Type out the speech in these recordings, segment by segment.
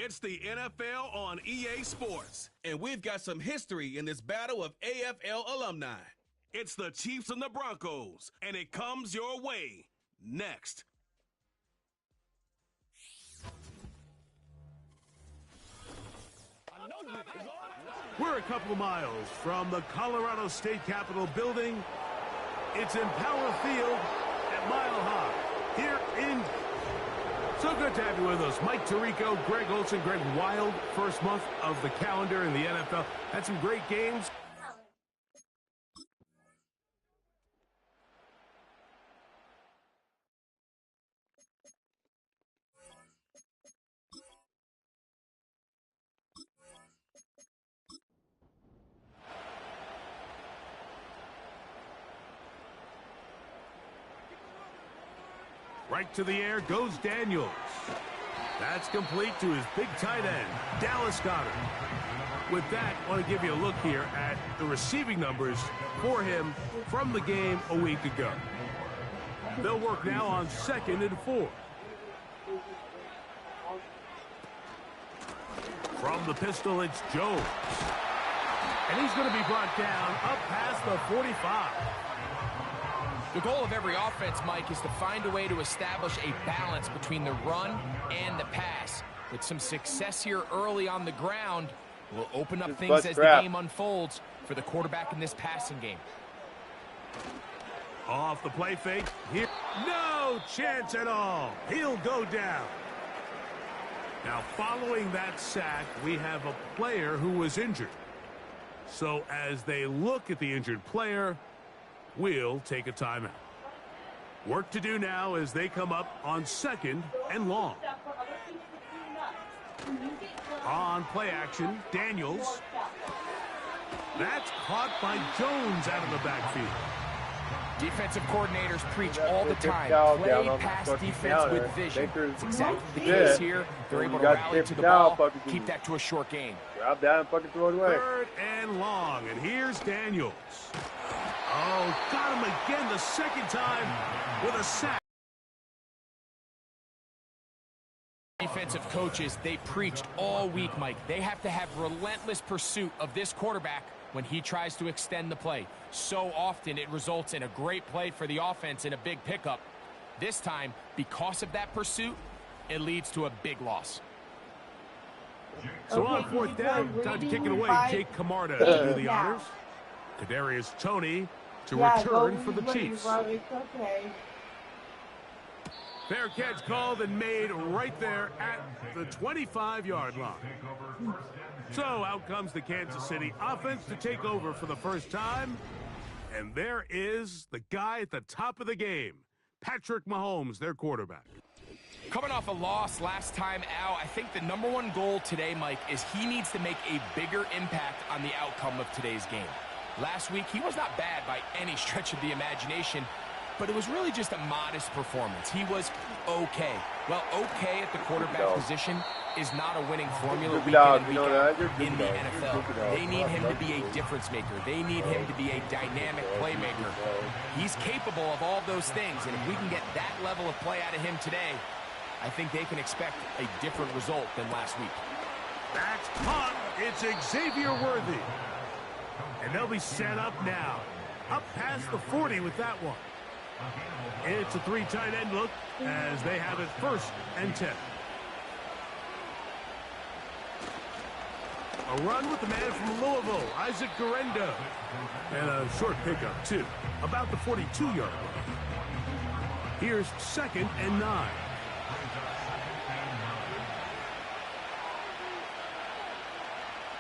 It's the NFL on EA Sports, and we've got some history in this battle of AFL alumni. It's the Chiefs and the Broncos, and it comes your way next. We're a couple of miles from the Colorado State Capitol building. It's in Power Field at Mile High here in... So good to have you with us. Mike Tirico, Greg Olsen, Greg Wild. First month of the calendar in the NFL. Had some great games. Right to the air goes Daniels. That's complete to his big tight end, Dallas Goedert. With that, I want to give you a look here at the receiving numbers for him from the game a week ago. They'll work now on 2nd and 4. From the pistol, it's Jones. And he's going to be brought down up past the 45. The goal of every offense, Mike, is to find a way to establish a balance between the run and the pass. With some success here early on the ground, will open up things as the game unfolds for the quarterback in this passing game. Off the play fake. Here, no chance at all. He'll go down. Now, following that sack, we have a player who was injured. So as they look at the injured player, we'll take a timeout. Work to do now as they come up on 2nd and long. On play action, Daniels. That's caught by Jones out of the backfield. Defensive coordinators preach all the time. Play pass defense with vision. It's exactly the case here. They're able to rally to the ball, keep that to a short gain. Drop down and fucking throw it away. 3rd and long, and here's Daniels. Oh, got him again the second time with a sack. Defensive coaches, they preached all week, Mike. They have to have relentless pursuit of this quarterback when he tries to extend the play. So often it results in a great play for the offense and a big pickup. This time, because of that pursuit, it leads to a big loss. So on 4th down, time to kick it away. Jake Camarda to do the honors. Kadarius Toney to return for the Chiefs. Fair catch called and made right there at the 25-yard line. So out comes the Kansas City offense to take over for the first time. And there is the guy at the top of the game, Patrick Mahomes, their quarterback. Coming off a loss last time out, I think the #1 goal today, Mike, is he needs to make a bigger impact on the outcome of today's game. Last week, he was not bad by any stretch of the imagination, but it was really just a modest performance. He was okay. Well, okay at the quarterback position is not a winning formula week in and week out in the NFL. They need him to be a difference maker. They need him to be a dynamic playmaker. He's capable of all those things, and if we can get that level of play out of him today, I think they can expect a different result than last week. That's caught. It's Xavier Worthy. And they'll be set up now. Up past the 40 with that one. It's a 3 tight end look as they have it 1st and 10. A run with the man from Louisville, Isaac Guerendo. And a short pickup, too. About the 42-yard line. Here's 2nd and 9.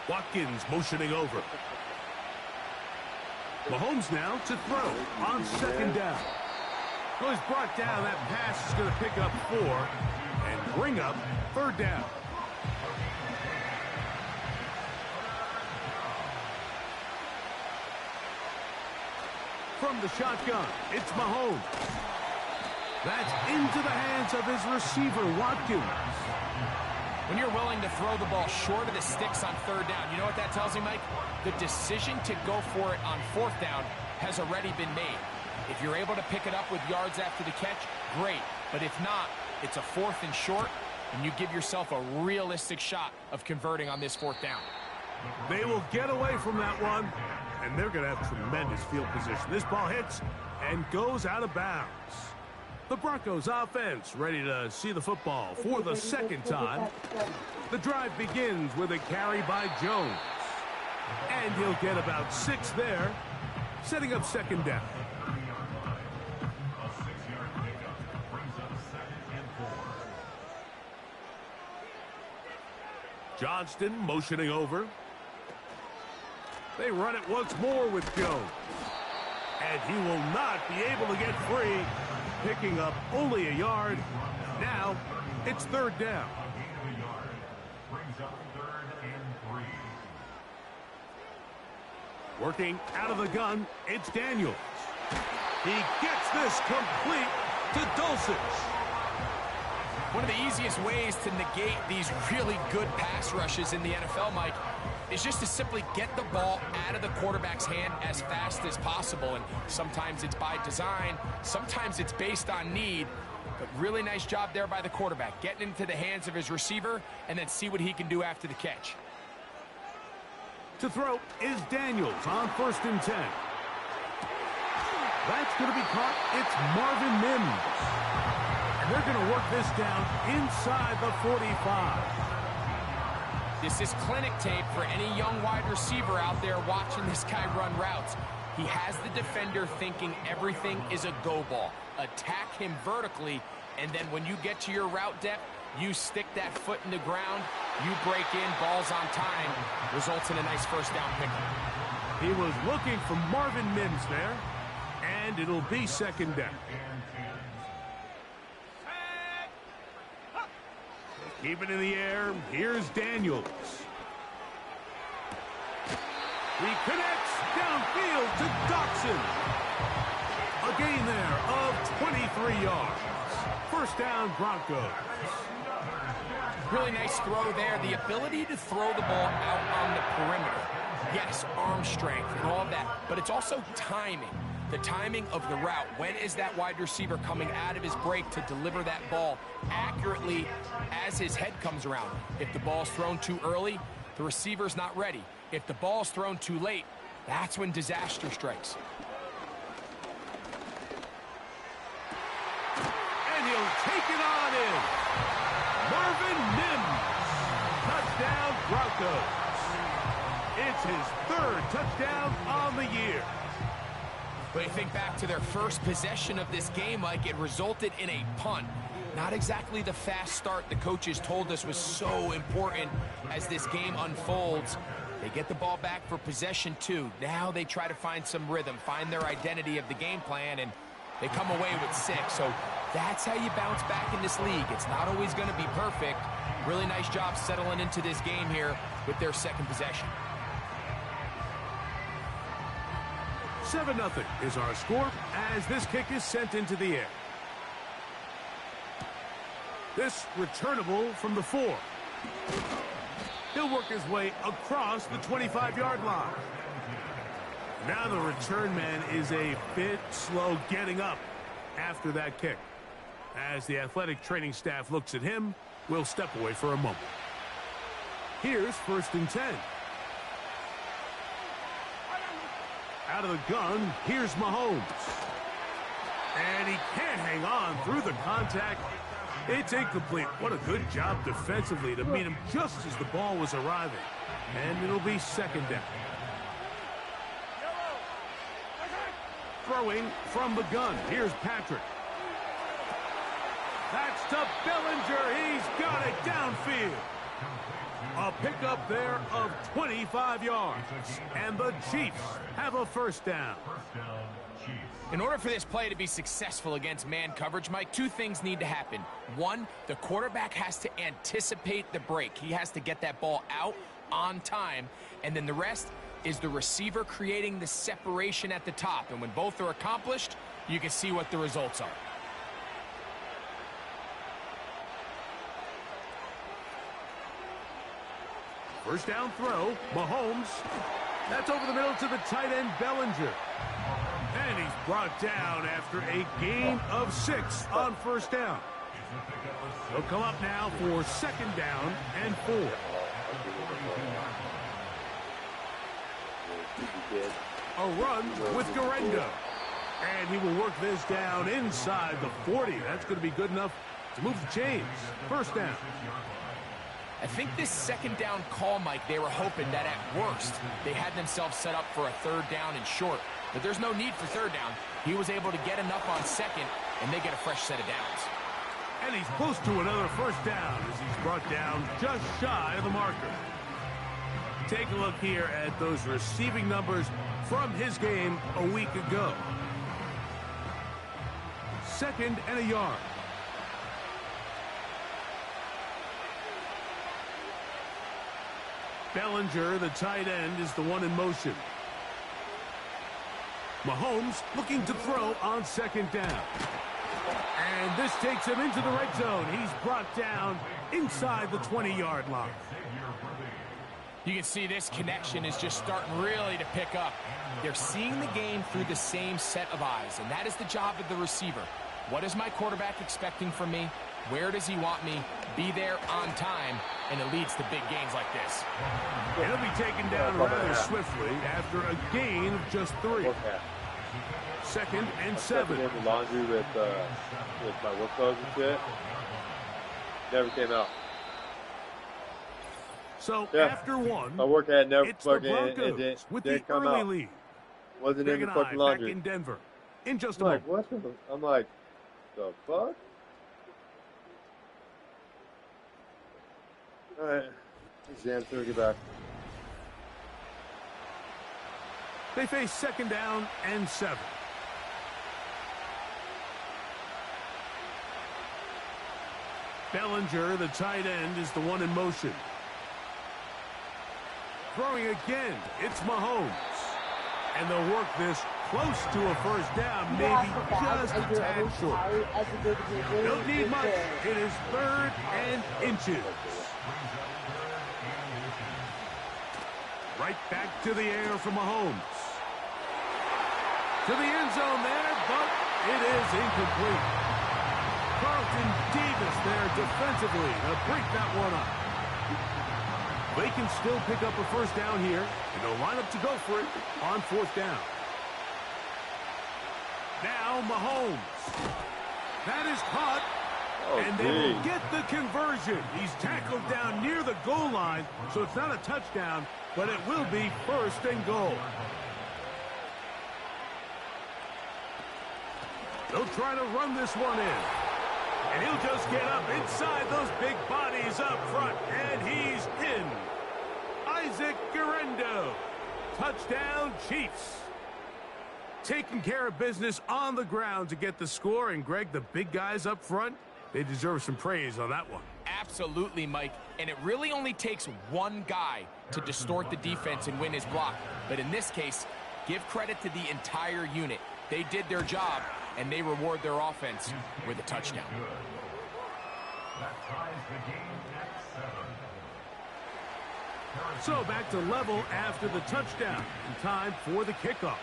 Watkins motioning over. Mahomes now to throw on 2nd down. So he's brought down. That pass is going to pick up 4 and bring up 3rd down. From the shotgun, it's Mahomes. That's into the hands of his receiver, Watkins. When you're willing to throw the ball short of the sticks on 3rd down, you know what that tells me, Mike? The decision to go for it on 4th down has already been made. If you're able to pick it up with yards after the catch, great. But if not, it's a 4th and short, and you give yourself a realistic shot of converting on this 4th down. They will get away from that one, and they're going to have tremendous field position. This ball hits and goes out of bounds. The Broncos offense ready to see the football for the 2nd time. The drive begins with a carry by Jones. And he'll get about 6 there, setting up 2nd down. Johnston motioning over. They run it once more with Jones. And he will not be able to get free, picking up only a yard. Now it's 3rd down. Working out of the gun, it's Daniels. He gets this complete to Dulcich. One of the easiest ways to negate these really good pass rushes in the NFL, Mike, is just to simply get the ball out of the quarterback's hand as fast as possible. And sometimes it's by design, sometimes it's based on need. But really nice job there by the quarterback, getting into the hands of his receiver and then see what he can do after the catch. To throw is Daniels on 1st and 10. That's going to be caught. It's Marvin Mims. And they're going to work this down inside the 45. This is clinic tape for any young wide receiver out there watching this guy run routes. He has the defender thinking everything is a go ball. Attack him vertically, and then when you get to your route depth, you stick that foot in the ground, you break in, balls on time, results in a nice 1st down pickup. He was looking for Marvin Mims there, and it'll be 2nd down. Keep it in the air. Here's Daniels. He connects downfield to Dotson. A gain there of 23 yards. 1st down, Broncos. Really nice throw there. The ability to throw the ball out on the perimeter. Yes, arm strength and all of that, but it's also timing. The timing of the route. When is that wide receiver coming out of his break to deliver that ball accurately as his head comes around? If the ball's thrown too early, the receiver's not ready. If the ball's thrown too late, that's when disaster strikes. And he'll take it on in. Marvin Mims. Touchdown, Broncos. It's his 3rd touchdown on the year. But you think back to their first possession of this game, Mike, it resulted in a punt. Not exactly the fast start the coaches told us was so important as this game unfolds. They get the ball back for possession 2. Now they try to find some rhythm, find their identity of the game plan, and they come away with 6. So that's how you bounce back in this league. It's not always going to be perfect. Really nice job settling into this game here with their 2nd possession. 7-0 is our score as this kick is sent into the air. This returnable from the 4. He'll work his way across the 25-yard line. Now the return man is a bit slow getting up after that kick. As the athletic training staff looks at him, we'll step away for a moment. Here's 1st and 10. Out of the gun, here's Mahomes. And he can't hang on through the contact. It's incomplete. What a good job defensively to meet him just as the ball was arriving. And it'll be 2nd down. Throwing from the gun, here's Patrick. That's to Bellinger. He's got it downfield. A pickup there of 25 yards. And the Chiefs have a 1st down. In order for this play to be successful against man coverage, Mike, 2 things need to happen. 1, the quarterback has to anticipate the break. He has to get that ball out on time. And then the rest is the receiver creating the separation at the top. And when both are accomplished, you can see what the results are. First down throw, Mahomes. That's over the middle to the tight end, Bellinger. And he's brought down after a gain of 6 on 1st down. They'll come up now for 2nd down and 4. A run with Guerrero. And he will work this down inside the 40. That's going to be good enough to move the chains. 1st down. I think this 2nd down call, Mike, they were hoping that at worst they had themselves set up for a 3rd down and short. But there's no need for 3rd down. He was able to get enough on 2nd, and they get a fresh set of downs. And he's close to another 1st down as he's brought down just shy of the marker. Take a look here at those receiving numbers from his game a week ago. 2nd and a yard. Bellinger, the tight end, is the one in motion. Mahomes looking to throw on 2nd down. And this takes him into the red zone. He's brought down inside the 20-yard line. You can see this connection is just starting really to pick up. They're seeing the game through the same set of eyes, and that is the job of the receiver. What is my quarterback expecting from me? Where does he want me? Be there on time, and it leads to big gains like this. He'll be taken down rather swiftly after a gain of just 3. 2nd and 7. In the laundry with my work clothes and shit. Never came out. So after 1, my work had never it's the fucking Broncos with the come early out. lead. Wasn't Greg in the and I fucking back laundry. in Denver in just a I'm moment. like, what? I'm like, the fuck? All right, exam to get back. They face 2nd down and 7. Bellinger, the tight end, is the one in motion. Throwing again, it's Mahomes. And they'll work this close to a 1st down, maybe just a tad short. Don't need much. It is 3rd and inches. Right back to the air for Mahomes. To the end zone there, but it is incomplete. Carlton Davis there defensively to break that one up. They can still pick up a 1st down here, and they'll line up to go for it on 4th down. Now Mahomes. That is caught, and they will get the conversion. He's tackled down near the goal line, so it's not a touchdown, but it will be 1st and goal. They'll try to run this one in. And he'll just get up inside those big bodies up front, and he's in. Isaac Guerrero. Touchdown, Chiefs. Taking care of business on the ground to get the score. And, Greg, the big guys up front, they deserve some praise on that one. Absolutely, Mike. And it really only takes one guy to distort the defense and win his block. But in this case, give credit to the entire unit. They did their job, and they reward their offense with a touchdown. So back to level after the touchdown. In time for the kickoff.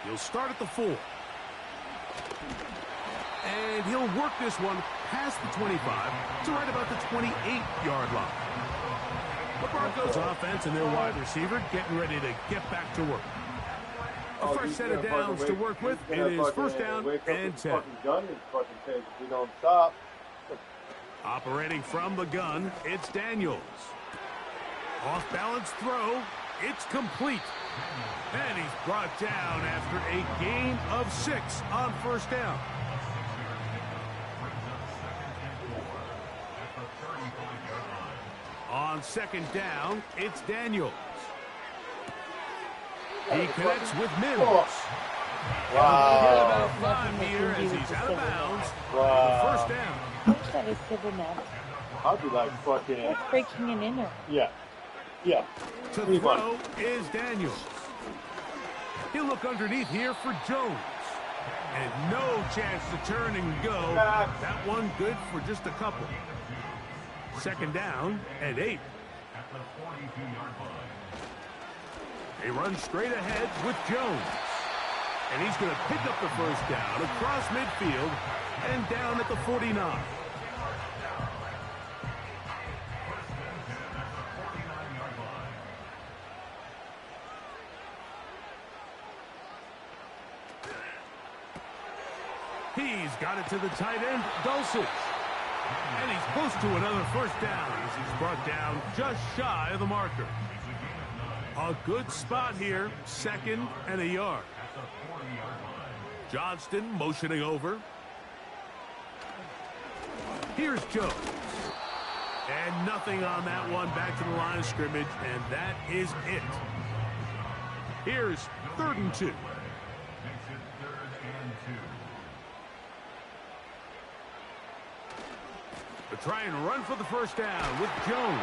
He'll start at the 4. And he'll work this one past the 25 to right about the 28-yard line. The Broncos offense and their wide receiver getting ready to get back to work. A fresh set of downs to work with. It is 1st down and 10. We don't stop. Operating from the gun, it's Daniels. Off-balance throw. It's complete. And he's brought down after a gain of 6 on 1st down. On 2nd down, it's Daniels. He connects with Mims. Wow. About 5 here as he's out of bounds. Wow. The 1st down. I wish that was civil now. I'd be like fucking. That's breaking an inner. Yeah. Yeah. To throw is Daniels. He'll look underneath here for Jones. And no chance to turn and go. That one good for just a couple. 2nd down and 8. They run straight ahead with Jones. And he's going to pick up the first down across midfield and down at the 49. He's got it to the tight end, Dulcich. And he's close to another first down as he's brought down just shy of the marker. A good spot here, 2nd and a yard. Johnston motioning over. Here's Jones. And nothing on that one, back to the line of scrimmage, and that is it. Here's 3rd and 2. They try and run for the first down with Jones.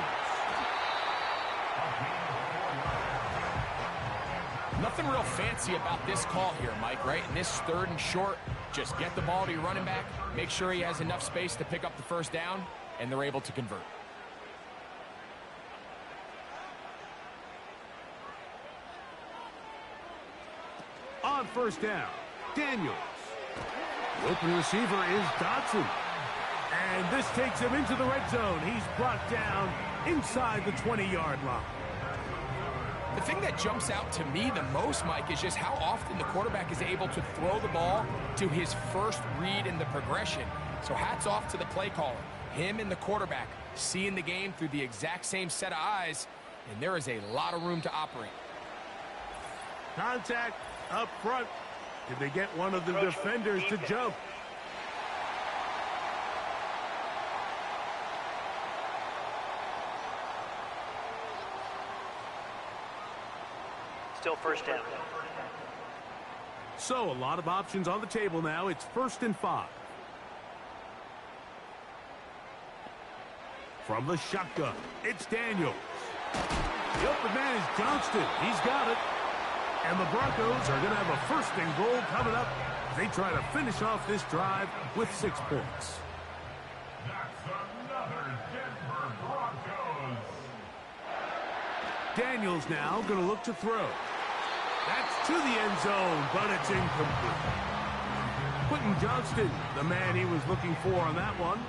Nothing real fancy about this call here, Mike, right? In this 3rd and short, just get the ball to your running back, make sure he has enough space to pick up the first down, and they're able to convert. On first down, Daniels. The open receiver is Dotson. And this takes him into the red zone. He's brought down inside the 20-yard line. The thing that jumps out to me the most, Mike, is just how often the quarterback is able to throw the ball to his first read in the progression. So hats off to the play caller. Him and the quarterback seeing the game through the exact same set of eyes, and there is a lot of room to operate. Contact up front. Did they get one of the defenders to jump? Still first down. So a lot of options on the table now. It's 1st and 5. From the shotgun, it's Daniels. The open man is Johnston. He's got it. And the Broncos are going to have a 1st and goal coming up. They try to finish off this drive with 6 points. Daniels now going to look to throw. That's to the end zone, but it's incomplete. Quentin Johnston, the man he was looking for on that one,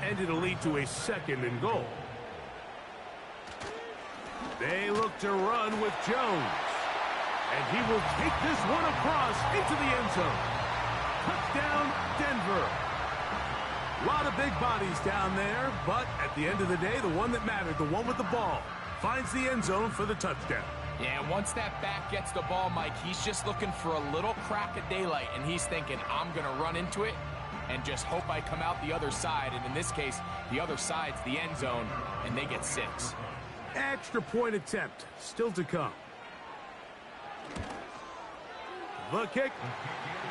and it'll lead to a 2nd and goal. They look to run with Jones. And he will take this one across into the end zone. Touchdown, Denver. A lot of big bodies down there, but at the end of the day, the one that mattered, the one with the ball, finds the end zone for the touchdown. Yeah, once that back gets the ball, Mike, he's just looking for a little crack of daylight, and he's thinking, I'm going to run into it and just hope I come out the other side. And in this case, the other side's the end zone, and they get 6. Extra point attempt still to come. The kick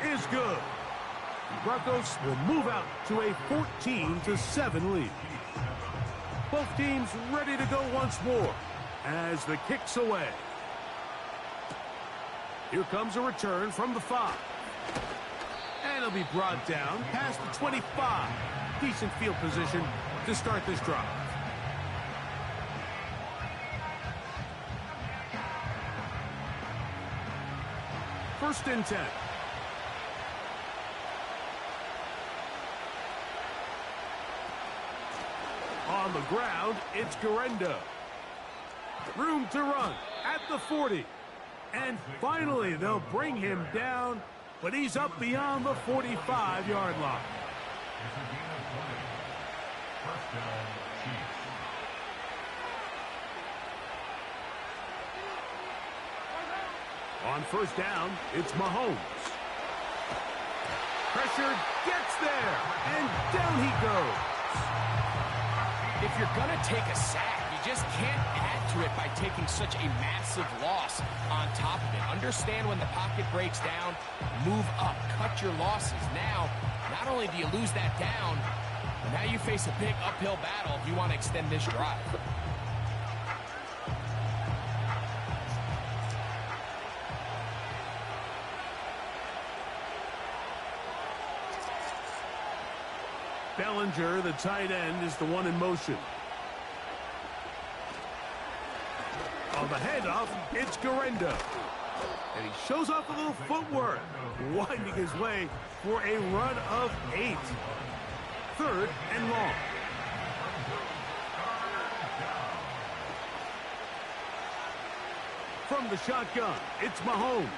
is good. The Broncos will move out to a 14-7 lead. Both teams ready to go once more as the kick's away. Here comes a return from the 5. And it'll be brought down past the 25. Decent field position to start this drive. First and 10. On the ground, it's Guerendo. Room to run at the 40. And finally, they'll bring him down, but he's up beyond the 45-yard line. On first down, it's Mahomes. Pressure gets there, and down he goes. If you're going to take a sack, you just can't add to it by taking such a massive loss on top of it. Understand when the pocket breaks down, move up, cut your losses. Now, not only do you lose that down, but now you face a big uphill battle if you want to extend this drive. Bellinger, the tight end, is the one in motion. On the handoff, it's Guerendo. And he shows off a little footwork, winding his way for a run of 8. 3rd and long. From the shotgun, it's Mahomes.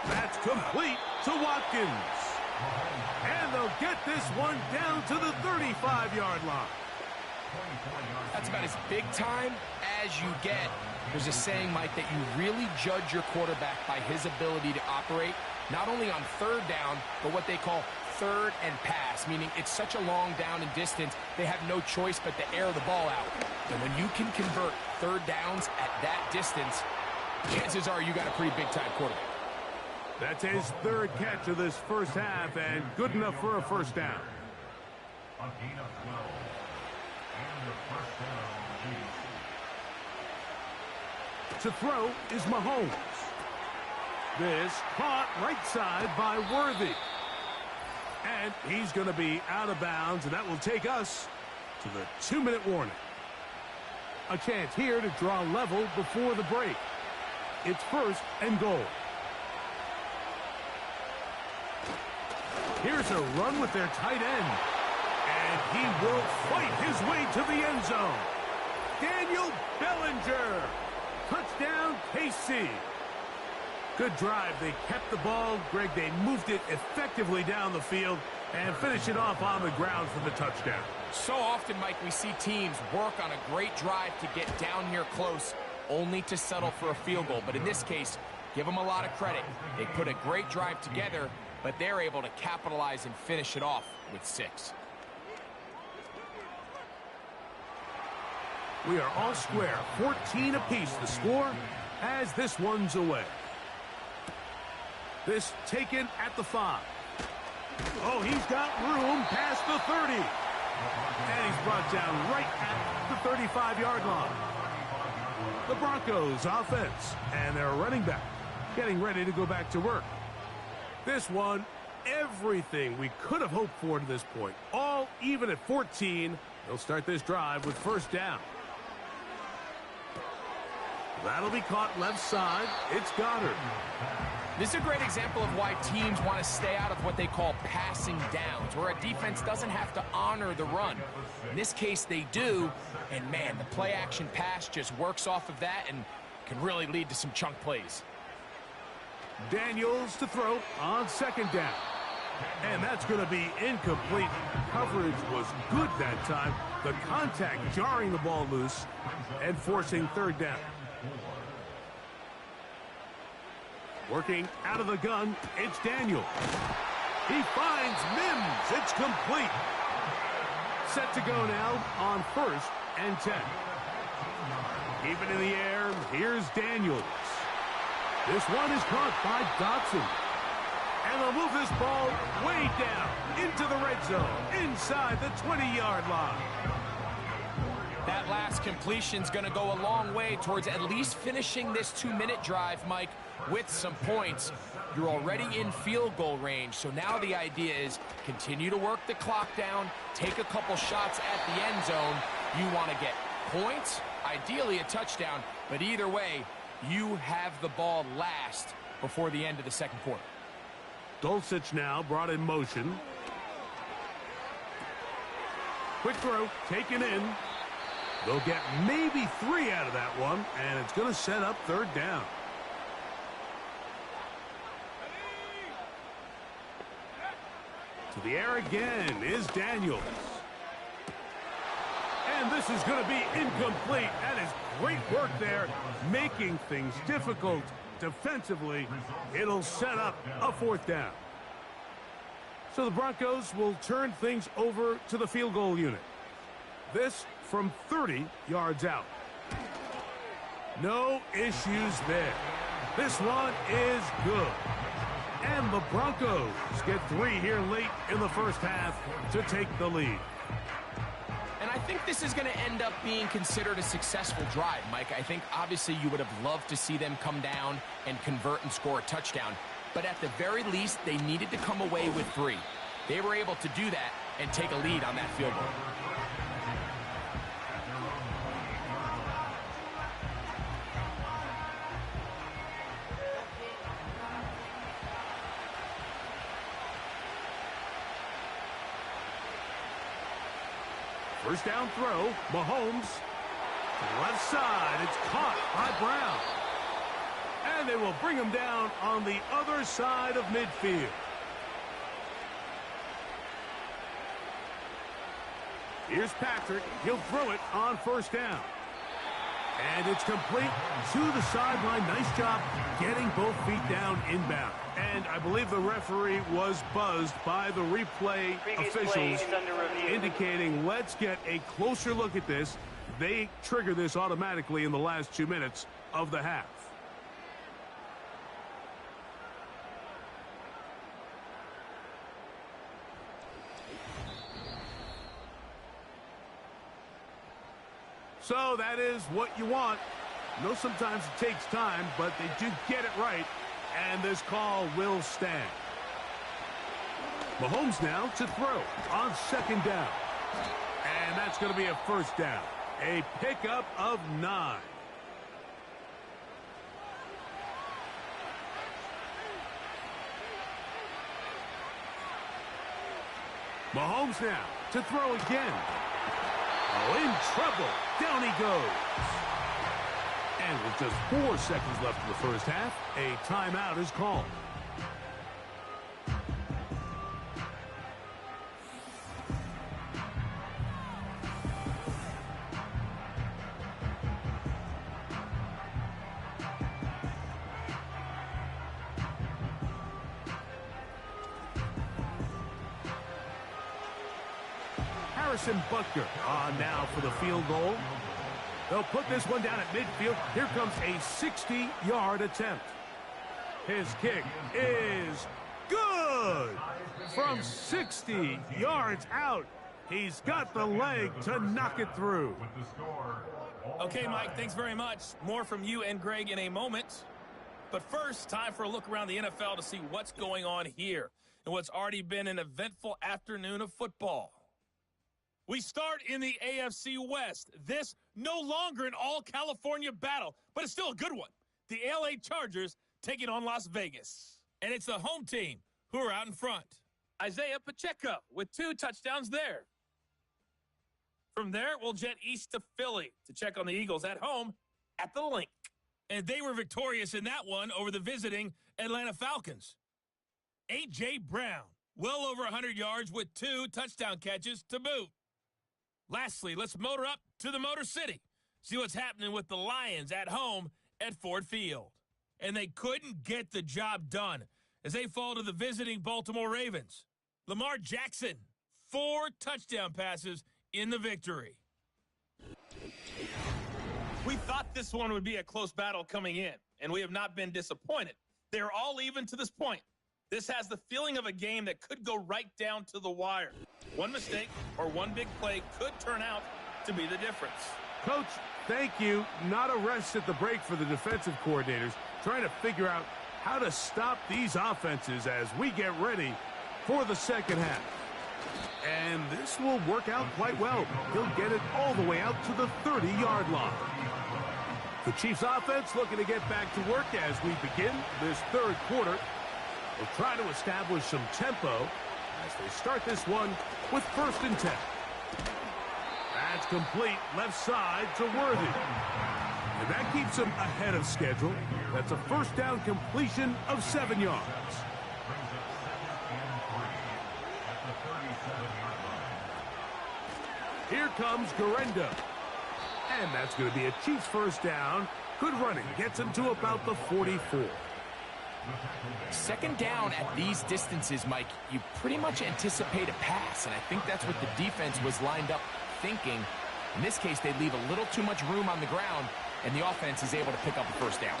That's complete to Watkins. And they'll get this one down to the 35-yard line. That's about as big time as you get. There's a saying, Mike, that you really judge your quarterback by his ability to operate, not only on 3rd down, but what they call 3rd and pass, meaning it's such a long down and distance, they have no choice but to air the ball out. And when you can convert 3rd downs at that distance, chances are you got a pretty big-time quarterback. That's his 3rd catch of this first half, and good enough for a first down. To throw is Mahomes. This caught right side by Worthy. And he's going to be out of bounds, and that will take us to the 2-minute warning. A chance here to draw level before the break. It's 1st and goal. Here's a run with their tight end. And he will fight his way to the end zone. Daniel Bellinger. Touchdown, KC. Good drive. They kept the ball. Greg, they moved it effectively down the field and finished it off on the ground for the touchdown. So often, Mike, we see teams work on a great drive to get down here close, only to settle for a field goal. But in this case, give them a lot of credit. They put a great drive together, but they're able to capitalize and finish it off with 6. We are all square. 14 apiece the score as this one's away. This taken at the 5. Oh, he's got room past the 30. And he's brought down right at the 35-yard line. The Broncos offense and their running back getting ready to go back to work. This one, everything we could have hoped for to this point. All even at 14. They'll start this drive with 1st down. That'll be caught left side. It's Goddard. This is a great example of why teams want to stay out of what they call passing downs, where a defense doesn't have to honor the run. In this case, they do, and man, the play-action pass just works off of that and can really lead to some chunk plays. Daniels to throw on 2nd down. And that's going to be incomplete. Coverage was good that time. The contact jarring the ball loose and forcing 3rd down. Working out of the gun, it's Daniel. He finds Mims. It's complete. Set to go now on 1st and 10. Keep it in the air. Here's Daniels. This one is caught by Dotson. And they'll move this ball way down into the red zone, inside the 20-yard line. That last completion's going to go a long way towards at least finishing this 2-minute drive, Mike, with some points. You're already in field goal range, so now the idea is continue to work the clock down, take a couple shots at the end zone. You want to get points, ideally a touchdown, but either way, you have the ball last before the end of the 2nd quarter. Dulcich now brought in motion. Quick throw, taken in. They'll get maybe 3 out of that one, and it's going to set up 3rd down. To the air again is Daniels. And this is going to be incomplete. That is great work there, making things difficult defensively. It'll set up a 4th down. So the Broncos will turn things over to the field goal unit. This from 30 yards out. No issues there. This one is good. And the Broncos get 3 here late in the first half to take the lead. And I think this is going to end up being considered a successful drive, Mike. I think obviously you would have loved to see them come down and convert and score a touchdown. But at the very least, they needed to come away with 3. They were able to do that and take a lead on that field goal. First down throw. Mahomes. Left side. It's caught by Brown. And they will bring him down on the other side of midfield. Here's Patrick. He'll throw it on first down. And it's complete to the sideline. Nice job getting both feet down inbound. And I believe the referee was buzzed by the replay officials indicating, let's get a closer look at this. They trigger this automatically in the last 2 minutes of the half. So that is what you want. I know sometimes it takes time, but they do get it right, and this call will stand. Mahomes now to throw on second down. And that's going to be a first down. A pickup of 9. Mahomes now to throw again. Oh, in trouble. Down he goes. And with just 4 seconds left in the first half, a timeout is called. Harrison Butker on now for the field goal. They'll put this one down at midfield. Here comes a 60-yard attempt. His kick is good. From 60 yards out, he's got the leg to knock it through. Okay, Mike, thanks very much. More from you and Greg in a moment. But first, time for a look around the NFL to see what's going on here in what's already been an eventful afternoon of football. We start in the AFC West. This no longer an all-California battle, but it's still a good one. The LA Chargers taking on Las Vegas. And it's the home team who are out in front. Isaiah Pacheco with 2 touchdowns there. From there, we'll jet east to Philly to check on the Eagles at home at the Link. And they were victorious in that one over the visiting Atlanta Falcons. A.J. Brown, well over 100 yards with 2 touchdown catches to boot. Lastly, let's motor up to the Motor City. See what's happening with the Lions at home at Ford Field. And they couldn't get the job done as they fall to the visiting Baltimore Ravens. Lamar Jackson, 4 touchdown passes in the victory. We thought this one would be a close battle coming in, and we have not been disappointed. They're all even to this point. This has the feeling of a game that could go right down to the wire. One mistake or one big play could turn out to be the difference. Coach, thank you. Not a rest at the break for the defensive coordinators, trying to figure out how to stop these offenses as we get ready for the second half. And this will work out quite well. He'll get it all the way out to the 30-yard line. The Chiefs offense looking to get back to work as we begin this third quarter. They'll try to establish some tempo as they start this one with 1st and 10. That's complete left side to Worthy. And that keeps him ahead of schedule. That's a first down completion of 7 yards. Here comes Garenda. And that's going to be a Chiefs first down. Good running. Gets him to about the 44. Second down at these distances, Mike, you pretty much anticipate a pass, and I think that's what the defense was lined up thinking. In this case, they leave a little too much room on the ground, and the offense is able to pick up a first down.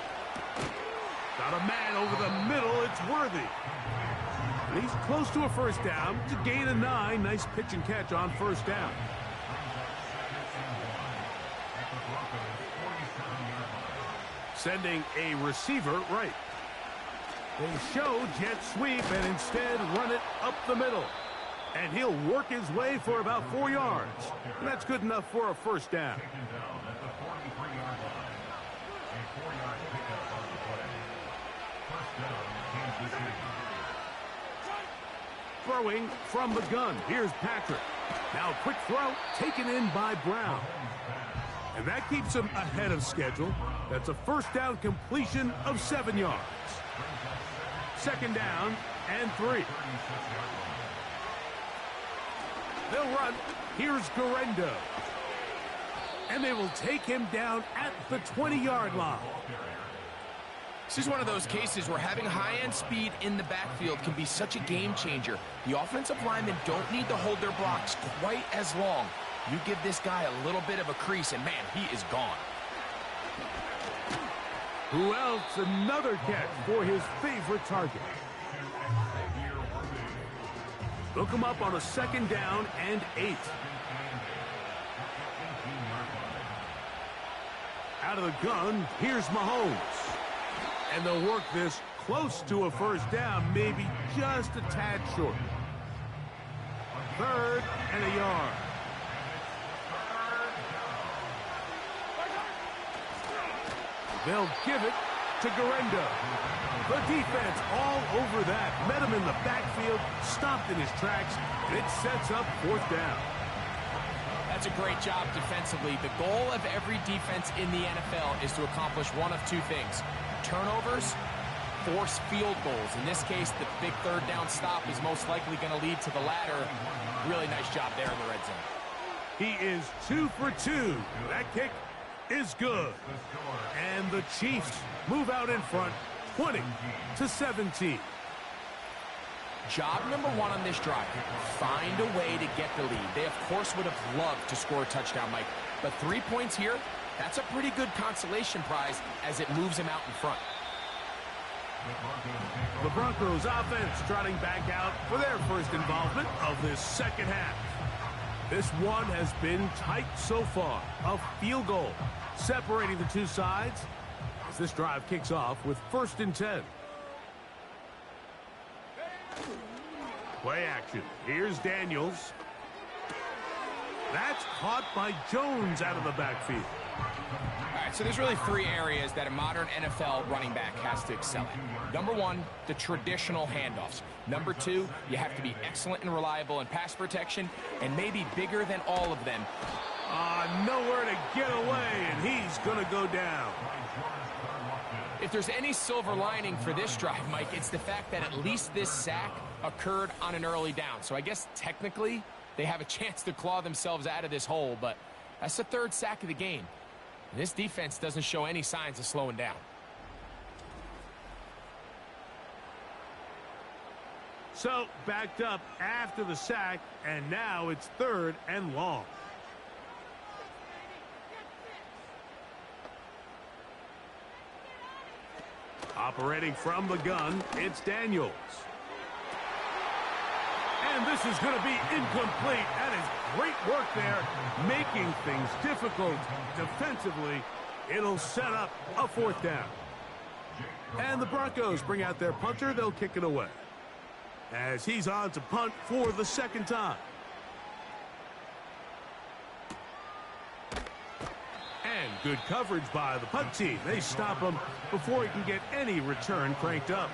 Got a man over the middle. It's Worthy. And he's close to a first down to gain a 9. Nice pitch and catch on first down. Sending a receiver right. They show jet sweep and instead run it up the middle. And he'll work his way for about 4 yards. And that's good enough for a first down. Throwing from the gun. Here's Patrick. Now a quick throw taken in by Brown. And that keeps him ahead of schedule. That's a first down completion of 7 yards. Second down and 3. They'll run. Here's Guerrero. And they will take him down at the 20-yard line. This is one of those cases where having high-end speed in the backfield can be such a game changer. The offensive linemen don't need to hold their blocks quite as long. You give this guy a little bit of a crease, and man, he is gone. Who else? Another catch for his favorite target. Look him up on a second down and 8. Out of the gun, here's Mahomes. And they'll work this close to a first down, maybe just a tad short. 3rd and a yard. They'll give it to Guerrero. The defense all over that. Met him in the backfield, stopped in his tracks, and it sets up 4th down. That's a great job defensively. The goal of every defense in the NFL is to accomplish one of 2 things. Turnovers, force field goals. In this case, the big 3rd down stop is most likely going to lead to the latter. Really nice job there in the red zone. He is 2 for 2. That kick is good. And the Chiefs move out in front, 20-17. Job number 1 on this drive, find a way to get the lead. They, of course, would have loved to score a touchdown, Mike. But 3 points here, that's a pretty good consolation prize as it moves them out in front. The Broncos offense trotting back out for their first involvement of this second half. This one has been tight so far. A field goal separating the 2 sides as this drive kicks off with 1st and 10. Play action. Here's Daniels. That's caught by Jones out of the backfield. All right, so there's really 3 areas that a modern NFL running back has to excel at. Number 1, the traditional handoffs. Number 2, you have to be excellent and reliable in pass protection, and maybe bigger than all of them. Nowhere to get away, and he's going to go down. If there's any silver lining for this drive, Mike, it's the fact that at least this sack occurred on an early down. So I guess technically they have a chance to claw themselves out of this hole, but that's the 3rd sack of the game. This defense doesn't show any signs of slowing down. So backed up after the sack, and now it's 3rd and long. Operating from the gun, it's Daniels. And this is going to be incomplete. That is great work there, making things difficult defensively. It'll set up a 4th down. And the Broncos bring out their punter. They'll kick it away as he's on to punt for the 2nd time. And good coverage by the punt team. They stop him before he can get any return cranked up.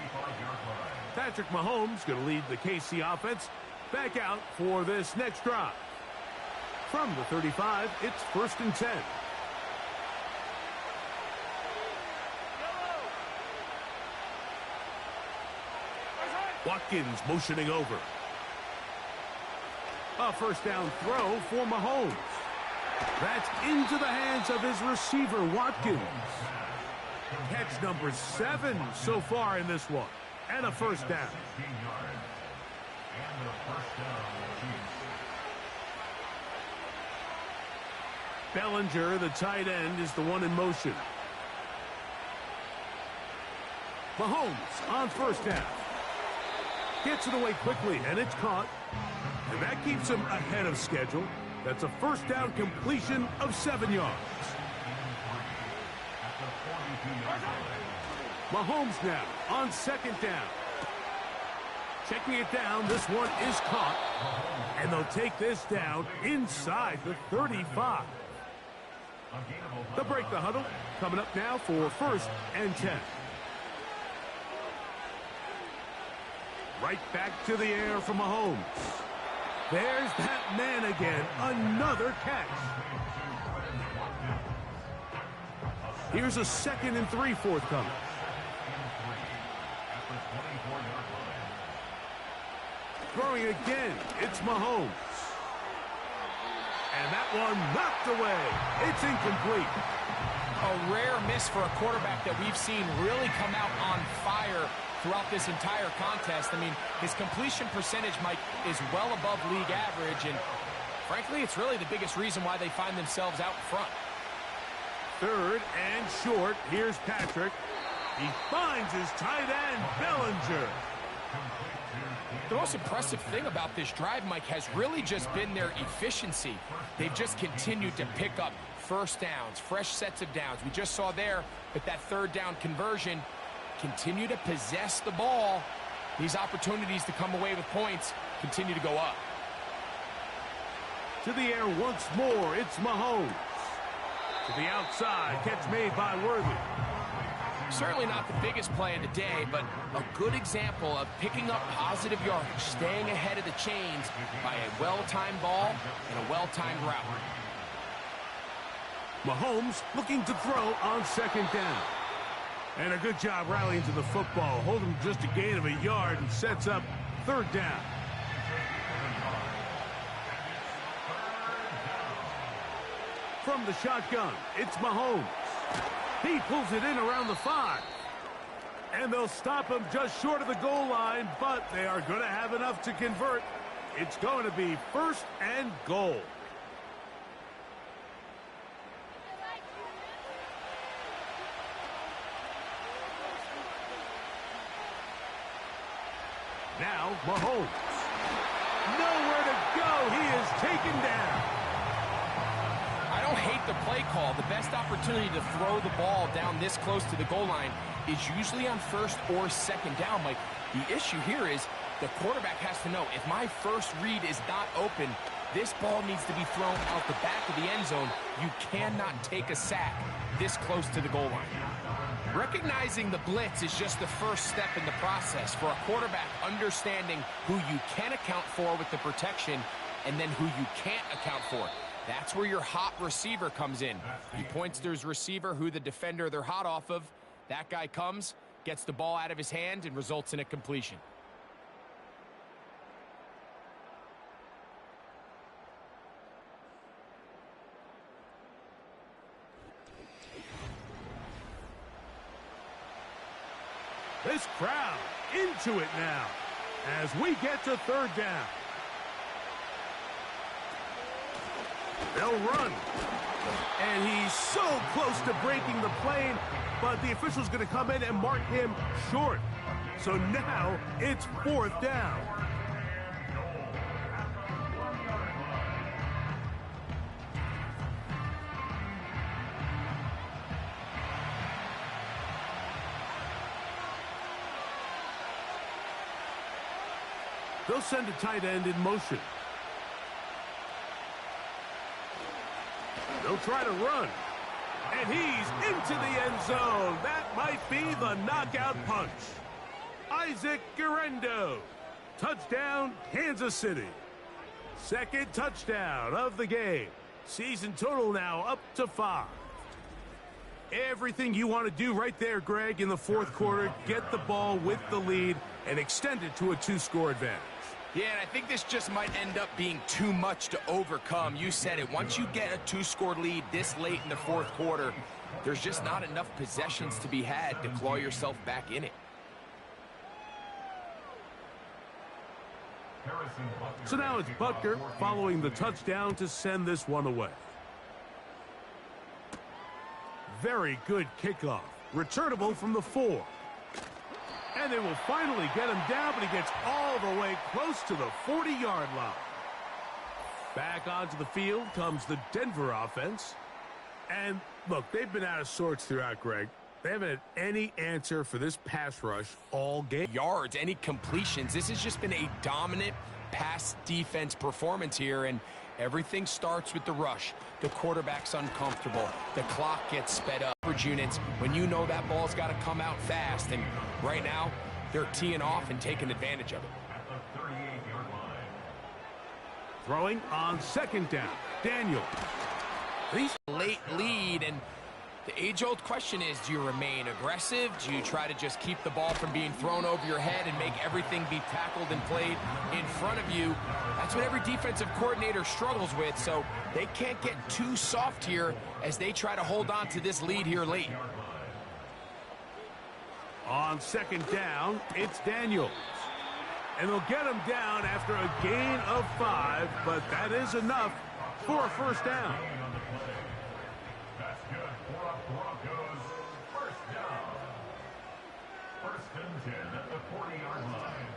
Patrick Mahomes going to lead the KC offense back out for this next drive. From the 35, it's 1st and 10. Watkins motioning over. A 1st down throw for Mahomes. That's into the hands of his receiver, Watkins. Catch number 7 so far in this one. And a 1st down. Bellinger, the tight end, is the one in motion. Mahomes on 1st down. Gets it away quickly, and it's caught. And that keeps him ahead of schedule. That's a 1st down completion of 7 yards. Mahomes now on 2nd down. Checking it down, this one is caught. And they'll take this down inside the 35. They'll break the huddle. Coming up now for 1st and 10. Right back to the air for Mahomes. There's that man again. Another catch. Here's a 2nd and 3 forthcoming. Throwing again. It's Mahomes. And that one knocked away. It's incomplete. A rare miss for a quarterback that we've seen really come out on fire throughout this entire contest. I mean, his completion percentage, Mike, is well above league average, and frankly, it's really the biggest reason why they find themselves out in front. 3rd and short. Here's Patrick. He finds his tight end, Bellinger. The most impressive thing about this drive, Mike, has really just been their efficiency. They've just continued to pick up first downs, fresh sets of downs. We just saw there with that 3rd down conversion, continue to possess the ball. These opportunities to come away with points continue to go up. To the air once more, it's Mahomes. To the outside, catch made by Worthy. Certainly not the biggest play of the day, but a good example of picking up positive yardage, staying ahead of the chains by a well-timed ball and a well-timed route. Mahomes looking to throw on 2nd down. And a good job rallying to the football. Holding just a gain of a yard and sets up 3rd down. From the shotgun, it's Mahomes. He pulls it in around the 5. And they'll stop him just short of the goal line, but they are going to have enough to convert. It's going to be 1st and goal. Now, Mahomes. Nowhere to go. He is taken down. I don't hate the play call. The best opportunity to throw the ball down this close to the goal line is usually on 1st or 2nd down, Mike. The issue here is the quarterback has to know, if my first read is not open, this ball needs to be thrown out the back of the end zone. You cannot take a sack this close to the goal line. Recognizing the blitz is just the first step in the process for a quarterback understanding who you can account for with the protection and then who you can't account for. That's where your hot receiver comes in. He points to his receiver, who the defender they're hot off of. That guy comes, gets the ball out of his hand, and results in a completion. This crowd into it now as we get to 3rd down. They'll run. And he's so close to breaking the plane, but the official's going to come in and mark him short. So now it's 4th down. They'll send a tight end in motion. They'll try to run. And he's into the end zone. That might be the knockout punch. Isaac Guerendo. Touchdown, Kansas City. 2nd touchdown of the game. Season total now up to 5. Everything you want to do right there, Greg, in the 4th quarter. Get the ball with the lead and extend it to a 2-score advantage. Yeah, and I think this just might end up being too much to overcome. You said it. Once you get a 2-score lead this late in the 4th quarter, there's just not enough possessions to be had to claw yourself back in it. So now it's Butker following the touchdown to send this one away. Very good kickoff. Returnable from the 4. And they will finally get him down, but he gets all the way close to the 40-yard line. Back onto the field comes the Denver offense. And, look, they've been out of sorts throughout, Greg. They haven't had any answer for this pass rush all game. Yards, any completions. This has just been a dominant pass defense performance here, and everything starts with the rush. The quarterback's uncomfortable. The clock gets sped up. Units, when you know that ball's got to come out fast, and right now they're teeing off and taking advantage of it. Throwing on second down. Daniel. These late lead, and the age-old question is, do you remain aggressive? Do you try to just keep the ball from being thrown over your head and make everything be tackled and played in front of you? That's what every defensive coordinator struggles with, so they can't get too soft here as they try to hold on to this lead here late. On second down, it's Daniels. And they'll get him down after a gain of 5, but that is enough for a first down. That's good for a Broncos first down. First and 10 at the 40-yard line.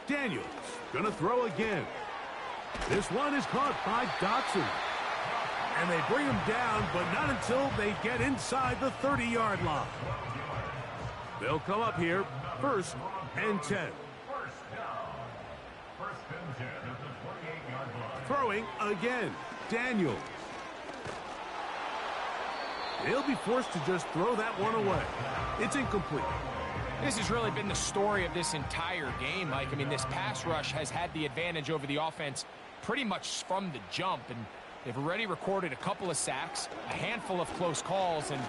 Daniels gonna throw again. This one is caught by Dotson. And they bring him down, but not until they get inside the 30-yard line. They'll come up here, first and 10. Throwing again, Daniels. They'll be forced to just throw that one away. It's incomplete. This has really been the story of this entire game, Mike. I mean, this pass rush has had the advantage over the offense pretty much from the jump, and they've already recorded a couple of sacks, a handful of close calls, and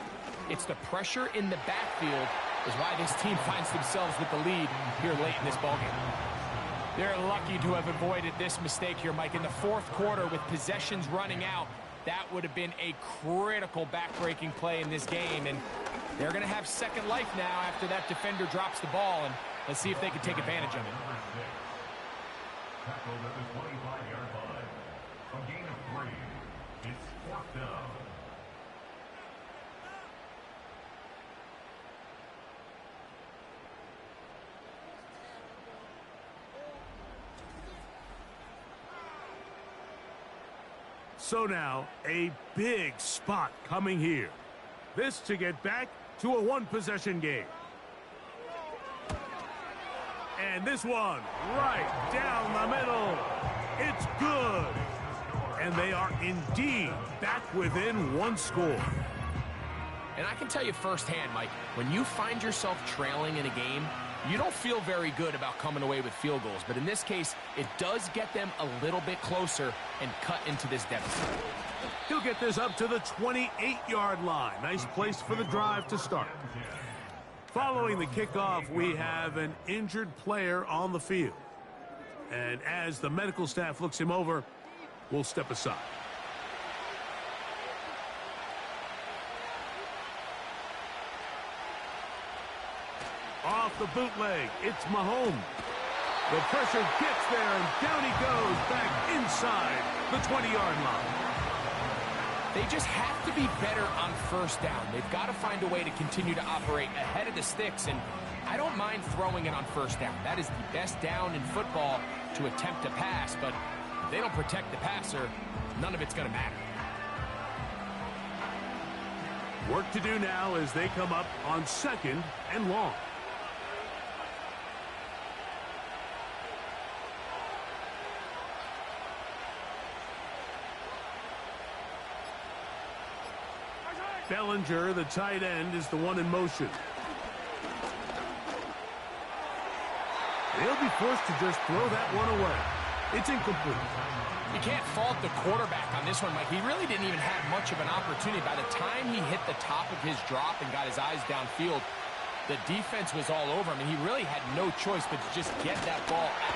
it's the pressure in the backfield is why this team finds themselves with the lead here late in this ballgame. They're lucky to have avoided this mistake here, Mike. In the fourth quarter, with possessions running out, that would have been a critical backbreaking play in this game. And they're going to have second life now after that defender drops the ball. And let's see if they can take advantage of it. Tackled at the 25-yard line. A gain of 3. It's fourth down. So now, a big spot coming here. This to get back to a one-possession game. And this one, right down the middle. It's good. And they are indeed back within one score. And I can tell you firsthand, Mike, when you find yourself trailing in a game, you don't feel very good about coming away with field goals. But in this case, it does get them a little bit closer and cut into this deficit. He'll get this up to the 28-yard line. Nice place for the drive to start. Following the kickoff, we have an injured player on the field. And as the medical staff looks him over, we'll step aside. Off the bootleg, it's Mahomes. The pressure gets there, and down he goes back inside the 20-yard line. They just have to be better on first down. They've got to find a way to continue to operate ahead of the sticks, and I don't mind throwing it on first down. That is the best down in football to attempt to pass, but if they don't protect the passer, none of it's going to matter. Work to do now as they come up on second and long. Bellinger, the tight end, is the one in motion. They'll be forced to just throw that one away. It's incomplete. You can't fault the quarterback on this one, Mike. He really didn't even have much of an opportunity. By the time he hit the top of his drop and got his eyes downfield, the defense was all over him, and he really had no choice but to just get that ball out.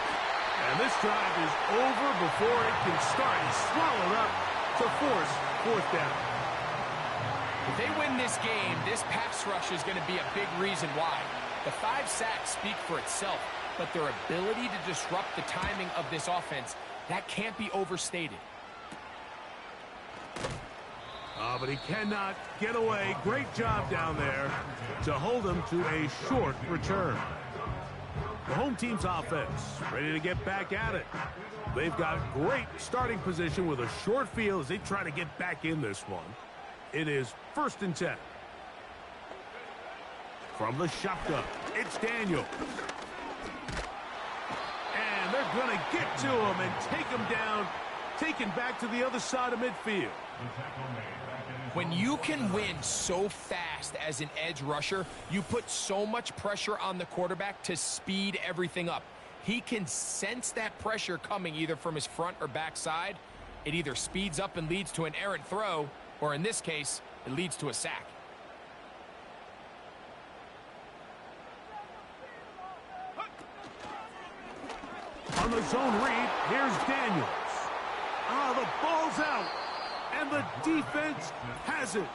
And this drive is over before it can start. He's swallowed up to force fourth down. If they win this game, this pass rush is going to be a big reason why. The 5 sacks speak for itself, but their ability to disrupt the timing of this offense, that can't be overstated. But he cannot get away. Great job down there to hold him to a short return. The home team's offense ready to get back at it. They've got great starting position with a short field as they try to get back in this one. It is first and 10. From the shotgun, it's Daniels. And they're going to get to him and take him down, taken back to the other side of midfield. When you can win so fast as an edge rusher, you put so much pressure on the quarterback to speed everything up. He can sense that pressure coming either from his front or backside. It either speeds up and leads to an errant throw, or in this case, it leads to a sack. On the zone read, here's Daniels. The ball's out, and the defense has it.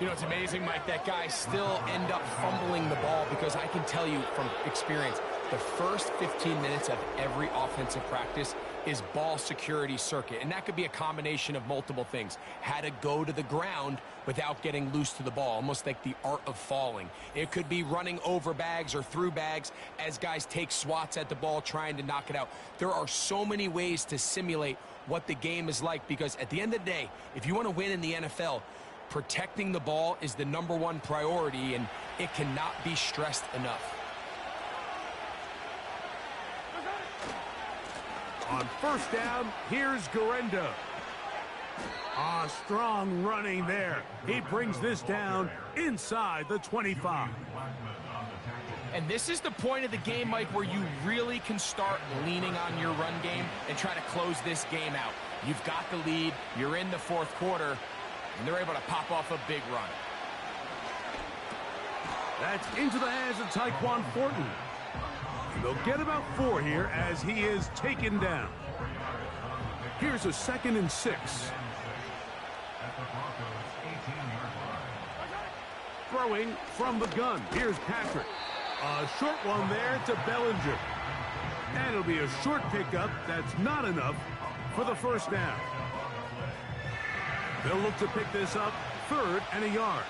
You know, it's amazing, Mike, that guys still end up fumbling the ball because I can tell you from experience, the first 15 minutes of every offensive practice is ball security circuit, and that could be a combination of multiple things. How to go to the ground without getting loose to the ball, almost like the art of falling. It could be running over bags or through bags as guys take swats at the ball trying to knock it out. There are so many ways to simulate what the game is like because at the end of the day, if you want to win in the NFL, protecting the ball is the #1 priority, and it cannot be stressed enough. On first down, here's Guerendo. Strong running there. He brings this down inside the 25. And this is the point of the game, Mike, where you really can start leaning on your run game and try to close this game out. You've got the lead, you're in the fourth quarter, and they're able to pop off a big run. That's into the hands of Tyquan Thornton. They'll get about 4 here as he is taken down. Here's a 2nd and 6. Throwing from the gun. Here's Patrick. A short one there to Bellinger. And it'll be a short pickup. That's not enough for the first down. They'll look to pick this up 3rd and a yard.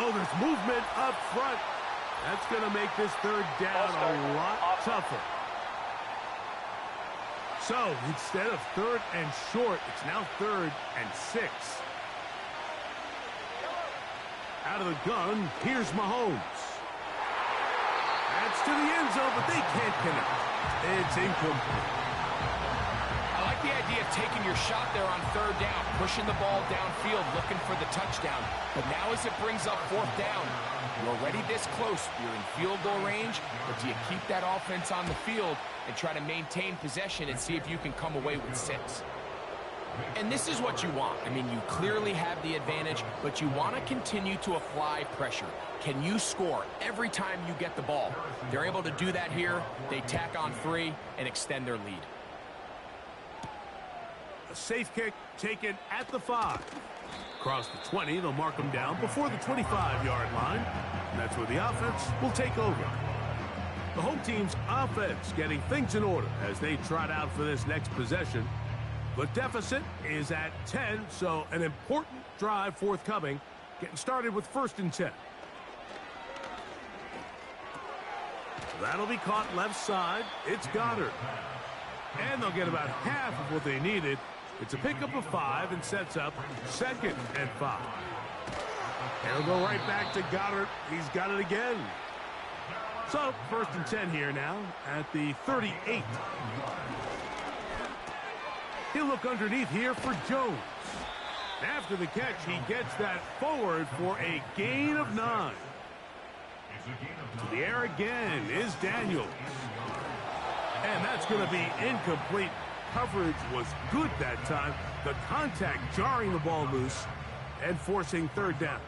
There's movement up front. That's going to make this 3rd down a lot tougher. So instead of 3rd and short, it's now 3rd and 6. Out of the gun, here's Mahomes. That's to the end zone, but they can't connect. It's incomplete. I like the idea of taking your shot there on 3rd down, pushing the ball downfield, looking for the touchdown. But now as it brings up 4th down, you're already this close. You're in field goal range, but do you keep that offense on the field and try to maintain possession and see if you can come away with 6? And this is what you want. I mean, you clearly have the advantage, but you want to continue to apply pressure. Can you score every time you get the ball? They're able to do that here. They tack on 3 and extend their lead. A safe kick taken at the 5. Across the 20, they'll mark them down before the 25-yard line. And that's where the offense will take over. The home team's offense getting things in order as they trot out for this next possession. The deficit is at 10, so an important drive forthcoming. Getting started with 1st and 10. That'll be caught left side. It's Goddard. And they'll get about half of what they needed. It's a pickup of 5 and sets up 2nd and 5. They'll go right back to Goddard. He's got it again. So 1st and 10 here now at the 38. He'll look underneath here for Jones. After the catch, he gets that forward for a gain of 9. To the air again is Daniels. And that's going to be incomplete. Coverage was good that time. The contact jarring the ball loose and forcing 3rd down.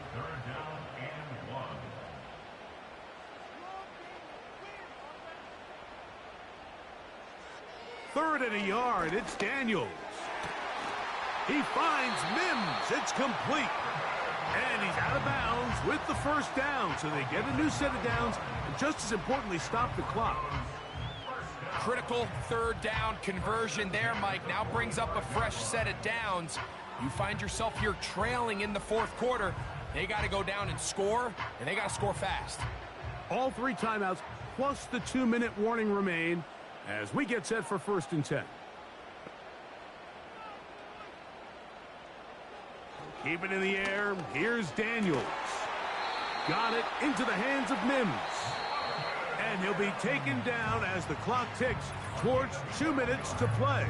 3rd and a yard. It's Daniels. He finds Mims. It's complete. And he's out of bounds with the 1st down. So they get a new set of downs and just as importantly stop the clock. Critical 3rd down conversion there, Mike. Now brings up a fresh set of downs. You find yourself here trailing in the 4th quarter. They got to go down and score, and they got to score fast. All 3 timeouts plus the 2-minute warning remain as we get set for 1st and 10. Keep it in the air. Here's Daniels. Got it into the hands of Mims. And he'll be taken down as the clock ticks towards 2 minutes to play.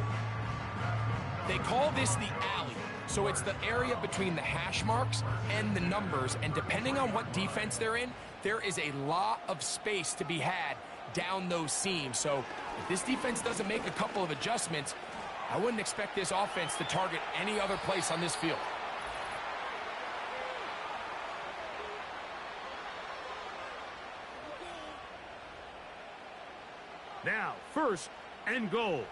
They call this the alley. So it's the area between the hash marks and the numbers, and depending on what defense they're in, there is a lot of space to be had down those seams. So if this defense doesn't make a couple of adjustments, I wouldn't expect this offense to target any other place on this field. Now, first and goal.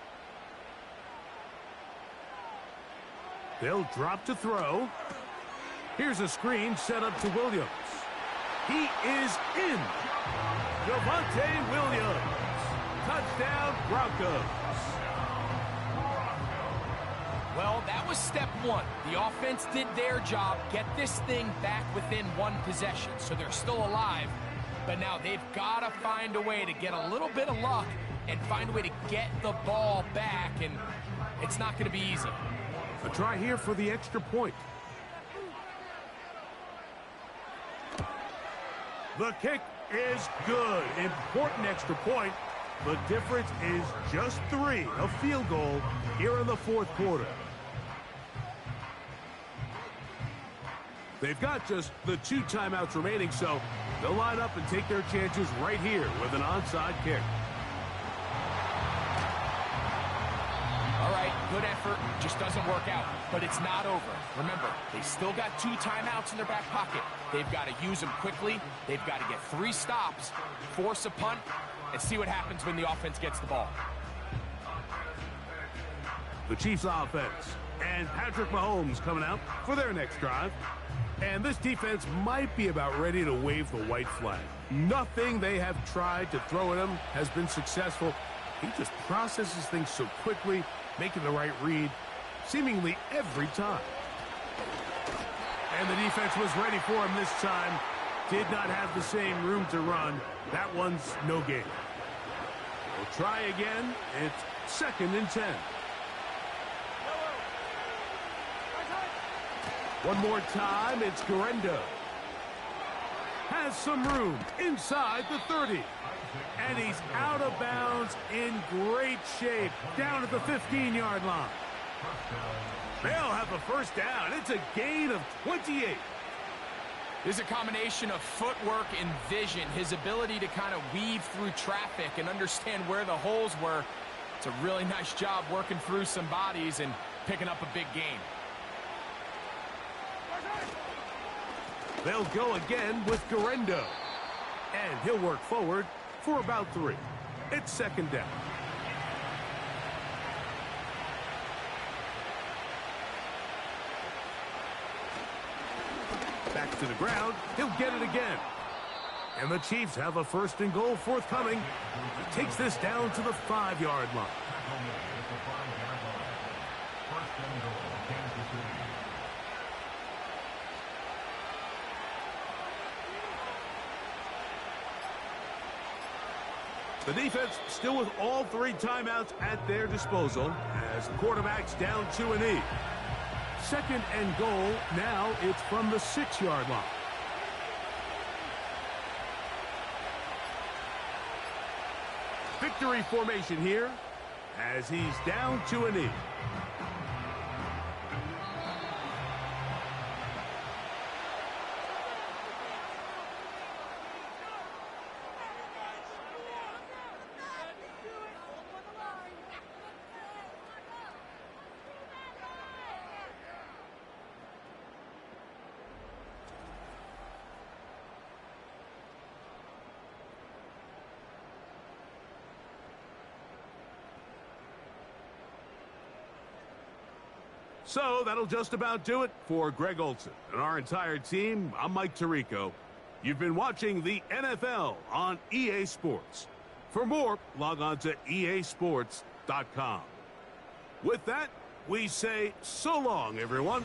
They'll drop to throw. Here's a screen set up to Williams. He is in. Javonte Williams. Touchdown, Broncos. Well, that was step one. The offense did their job, get this thing back within one possession, so they're still alive. But now they've got to find a way to get a little bit of luck and find a way to get the ball back, and it's not going to be easy. A try here for the extra point. The kick is good. Important extra point. The difference is just 3, a field goal here in the fourth quarter. They've got just the 2 timeouts remaining, so they'll line up and take their chances right here with an onside kick. All right, good effort, just doesn't work out, but it's not over. Remember, they still got 2 timeouts in their back pocket. They've got to use them quickly. They've got to get 3 stops, force a punt, and see what happens when the offense gets the ball. The Chiefs offense and Patrick Mahomes coming out for their next drive. And this defense might be about ready to wave the white flag. Nothing they have tried to throw at him has been successful. He just processes things so quickly, making the right read seemingly every time. And the defense was ready for him this time. Did not have the same room to run. That one's no gain. We'll try again. It's 2nd and 10. One more time, it's Guerendo. Has some room inside the 30. And he's out of bounds in great shape down at the 15-yard line. They'll have a first down. It's a gain of 28. There's a combination of footwork and vision, his ability to kind of weave through traffic and understand where the holes were. It's a really nice job working through some bodies and picking up a big gain. They'll go again with Guerendo. And he'll work forward for about 3. It's 2nd down. Back to the ground. He'll get it again. And the Chiefs have a 1st and goal forthcoming. He takes this down to the 5-yard line. The defense still with all 3 timeouts at their disposal as the quarterback's down to an E. 2nd and goal. Now it's from the 6-yard line. Victory formation here as he's down to an E. So that'll just about do it for Greg Olsen and our entire team. I'm Mike Tirico. You've been watching the NFL on EA Sports. For more, log on to easports.com. With that, we say so long, everyone.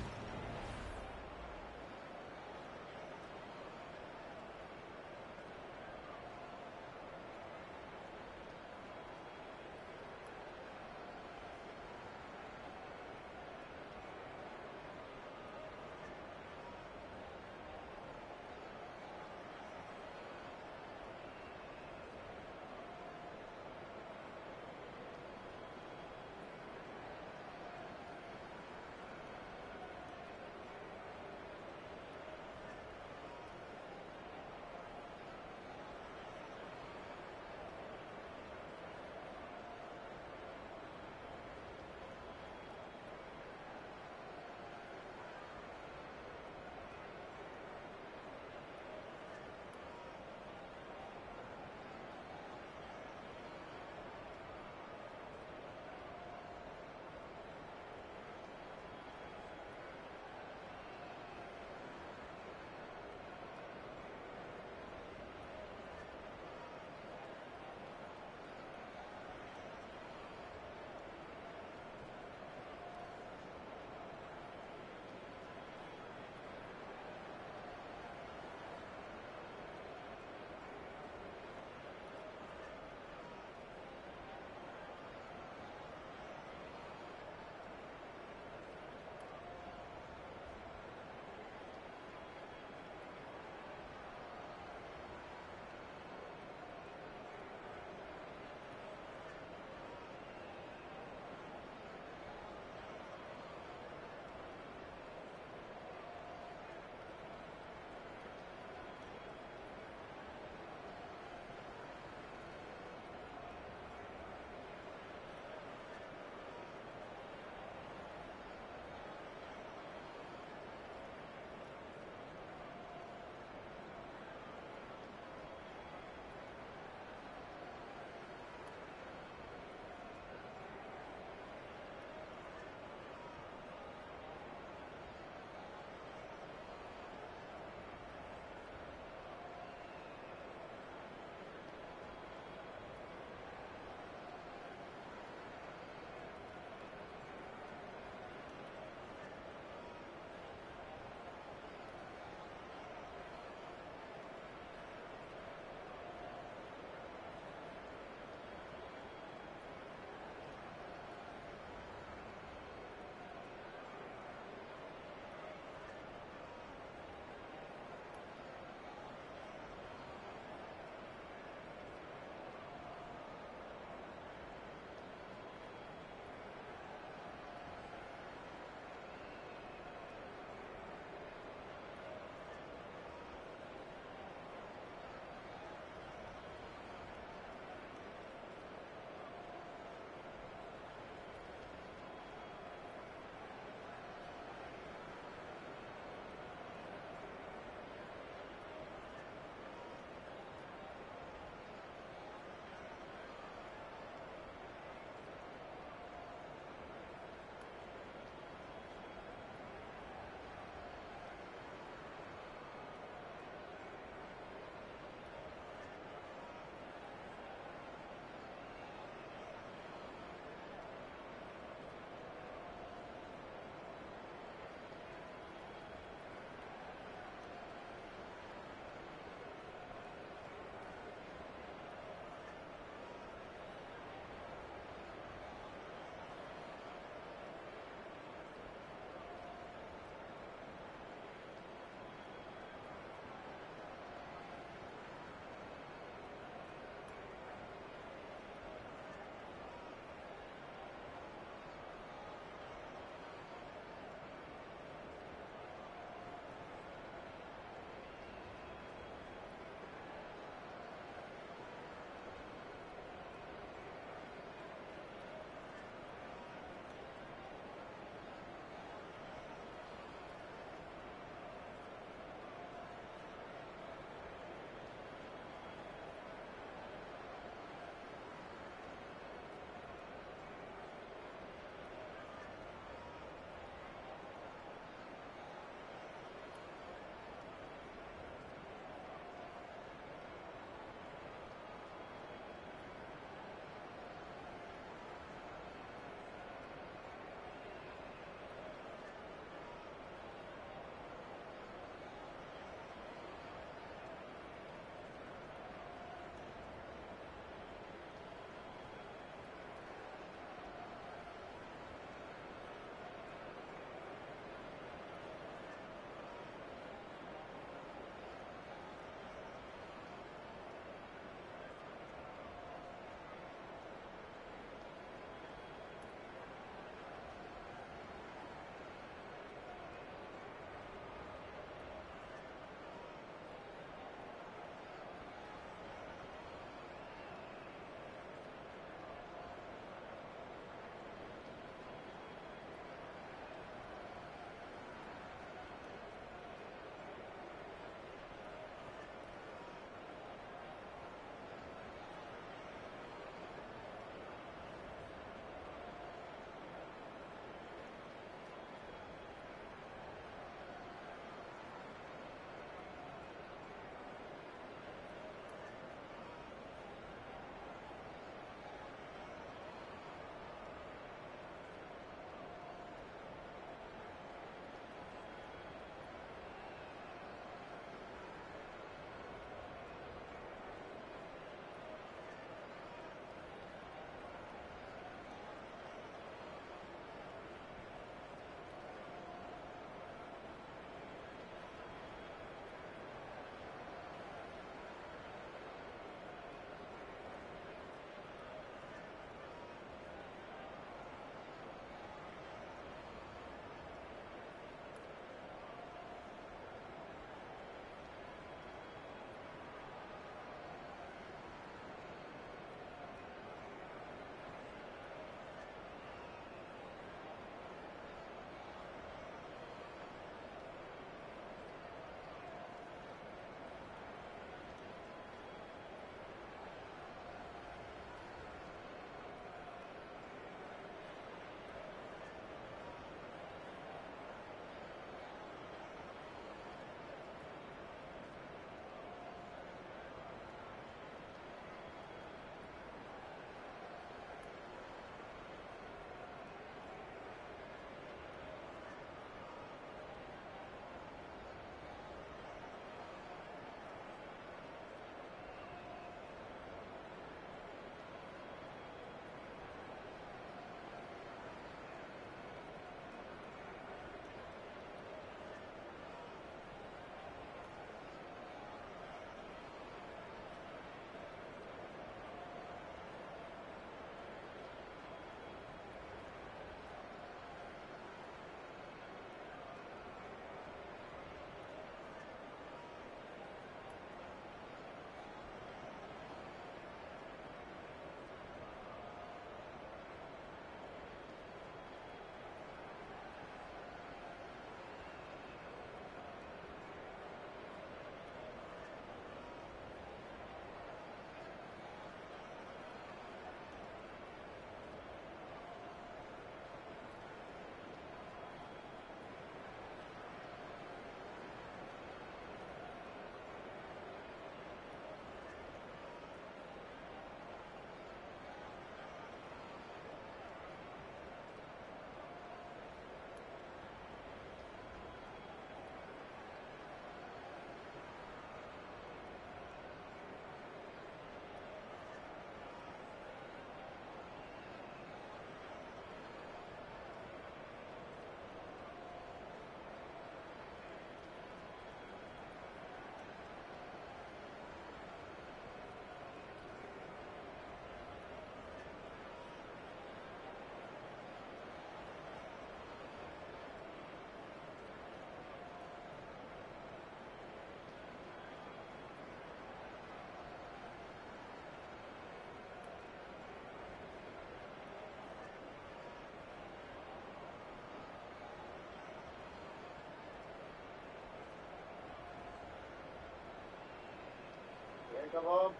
Come home.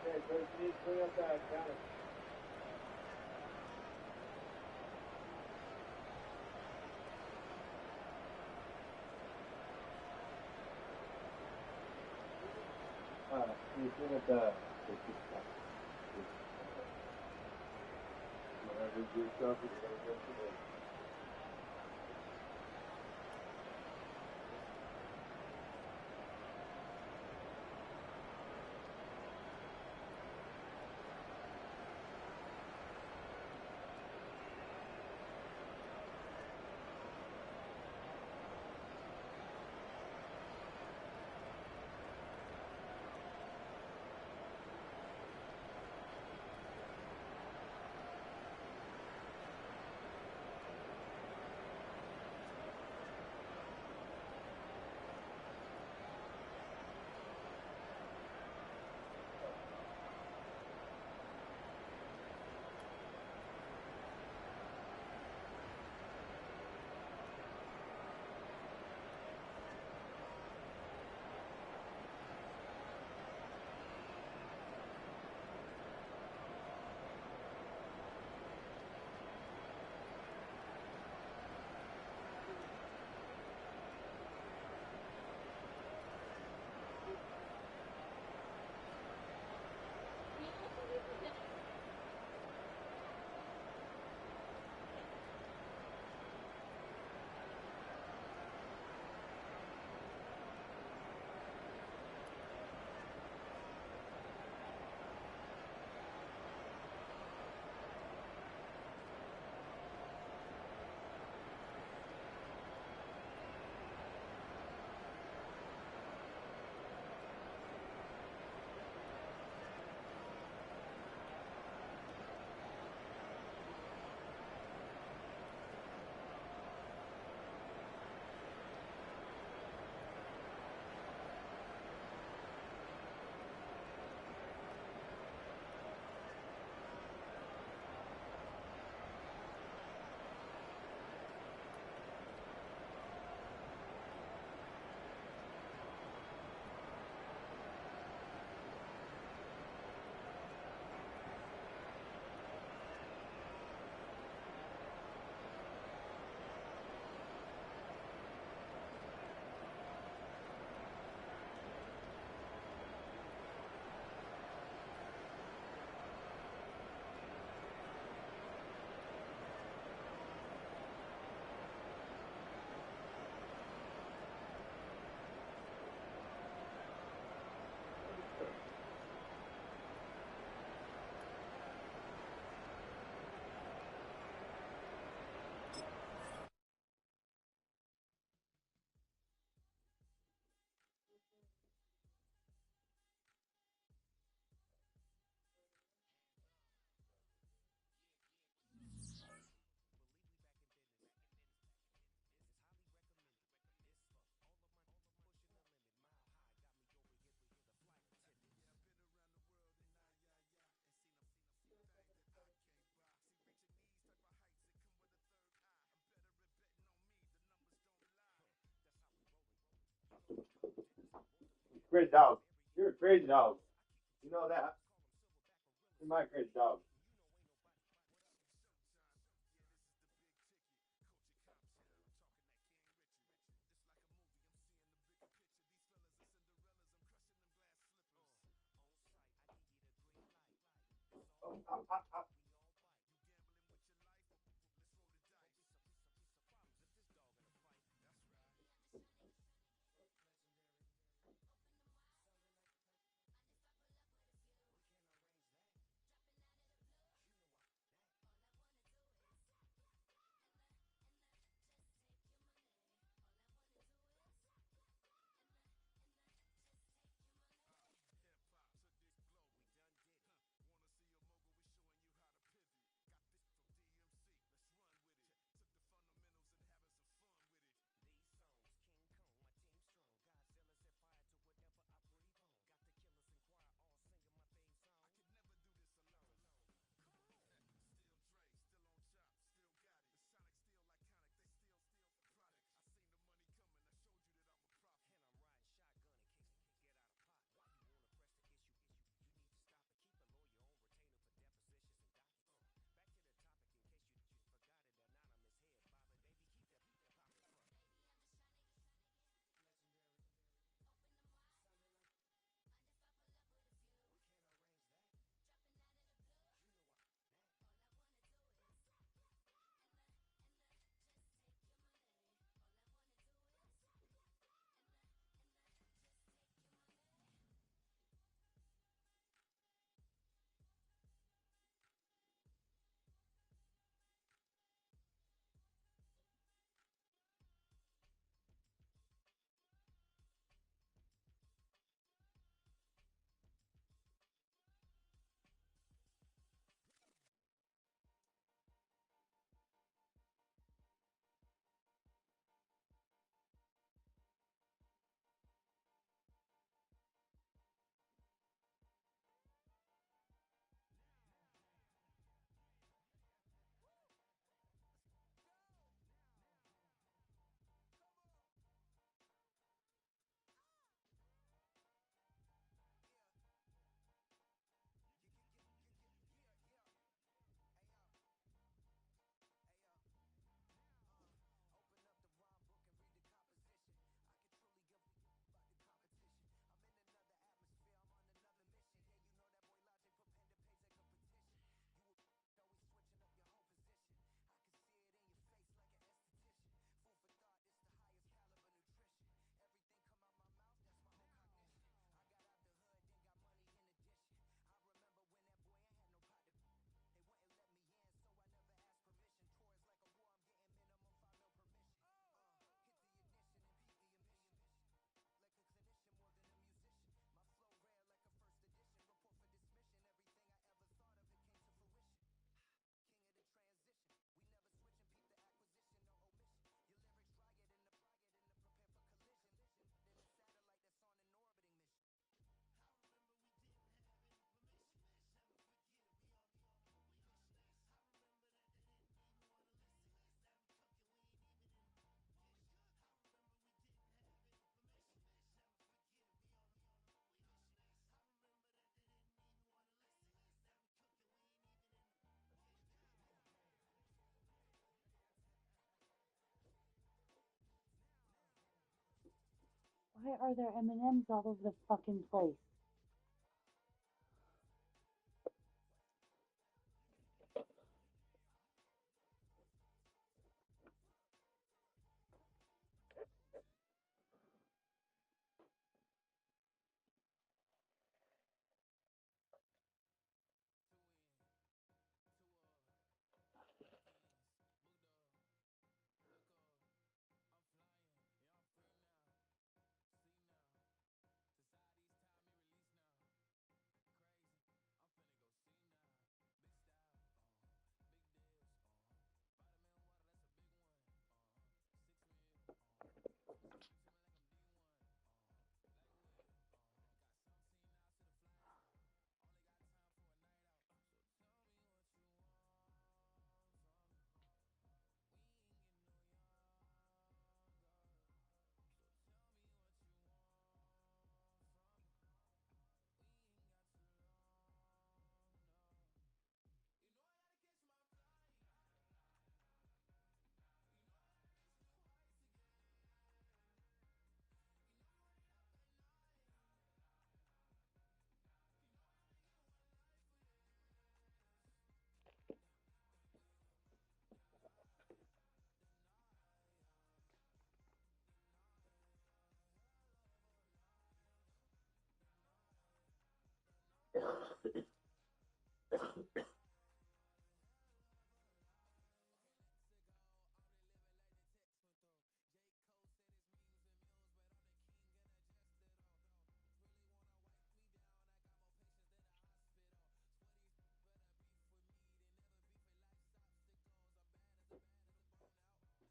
Okay, first you need to clean up that counter. You clean up the whatever you do stuff, you're gonna go today. Great dog. You're a crazy dog. You know that. You're my crazy dog. Oh, ow, ow, ow. Why are there M&Ms all over the fucking place?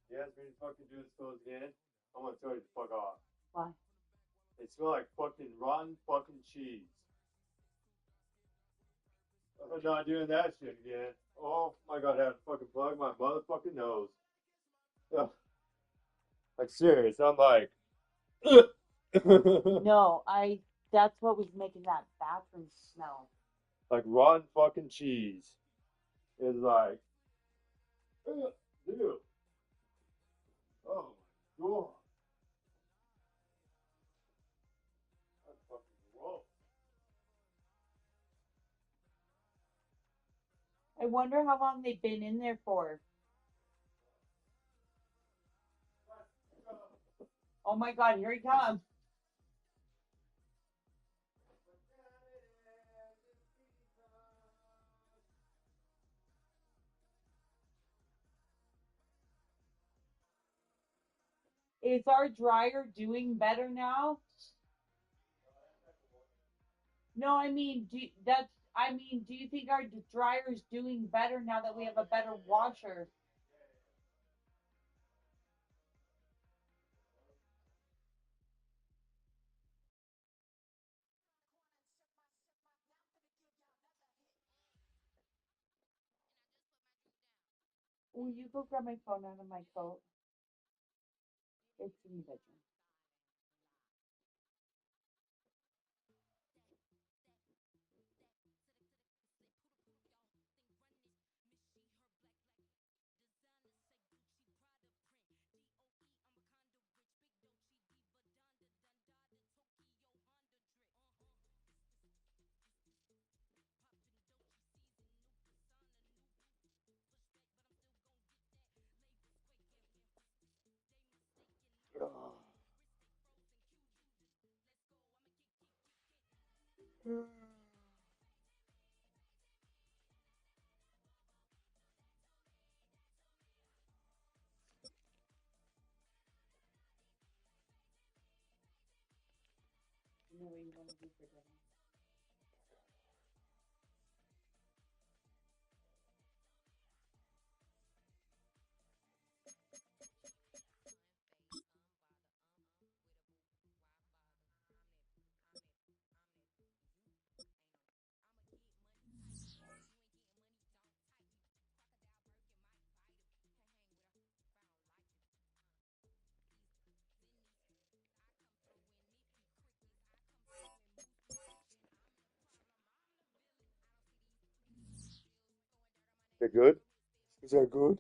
You ask me to fucking do this clothes again, I'm gonna tell you to fuck off. Why? They smell like fucking rotten fucking cheese. I'm not doing that shit again. Oh my god, I have to fucking plug my motherfucking nose. Ugh. Like serious, I'm like No, that's what was making that bathroom smell. like rotten fucking cheese. It's like dude. Oh my god. That's fucking gross. I wonder how long they've been in there for. Oh my god, here he comes. Is our dryer doing better now? No, I mean, do you think our dryer is doing better now that we have a better washer? Will you go grab my phone out of my coat? It's in the bedroom. You know what you want to do for dinner? Is that good? Is that good?